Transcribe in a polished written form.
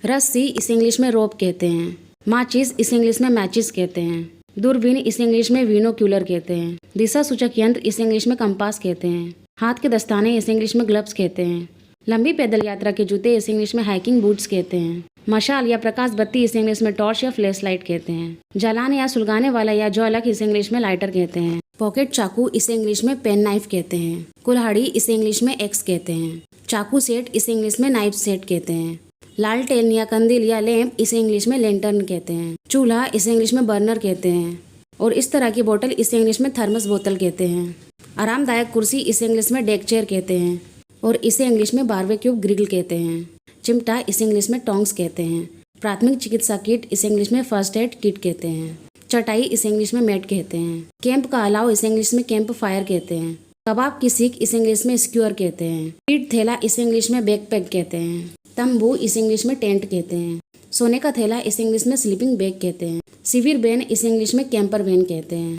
रस्सी इस इंग्लिश में रोप कहते हैं। माचिस इस इंग्लिश में मैचिस कहते हैं। दूरबीन इस इंग्लिश में विनोक्यूलर कहते हैं। दिशा सूचक यंत्र इस इंग्लिश में कंपास कहते हैं। हाथ के दस्ताने इस इंग्लिश में ग्लव्स कहते हैं। लंबी पैदल यात्रा के जूते इस इंग्लिश में हाइकिंग बूट्स कहते हैं। मशाल या प्रकाश बत्ती इस इंग्लिश में टॉर्च या फ्लैश लाइट कहते हैं। जलाने या सुलगाने वाला या ज्वालक इस इंग्लिश में लाइटर कहते हैं। पॉकेट चाकू इस इंग्लिश में पेन नाइफ कहते हैं। कुल्हाड़ी इस इंग्लिश में एक्स कहते हैं। चाकू सेट इस इंग्लिश में नाइफ सेट कहते हैं। लालटेन या कंदील या लैंप इस इंग्लिश में लेंटर्न कहते हैं। चूल्हा इस इंग्लिश में बर्नर कहते हैं। और इस तरह की बोतल इस इंग्लिश में थर्मस बोतल कहते हैं। आरामदायक कुर्सी इस इंग्लिश में डेक चेयर कहते हैं। और इसे इंग्लिश में बारबेक्यू ग्रिल कहते हैं। चिमटा इस इंग्लिश में टोंग्स कहते हैं। प्राथमिक चिकित्सा किट इस इंग्लिश में फर्स्ट एड किट कहते हैं। चटाई इस इंग्लिश में मैट कहते हैं। कैंप का अलाव इस इंग्लिश में कैंप फायर कहते हैं। कबाब की सीख इस इंग्लिश में स्क्यूअर कहते हैं। पीठ थैला इस इंग्लिश में बैकपैक कहते हैं। तंबू इस इंग्लिश में टेंट कहते हैं। सोने का थैला इस इंग्लिश में स्लीपिंग बैग कहते हैं। सिविर वैन इस इंग्लिश में कैंपर वैन कहते हैं।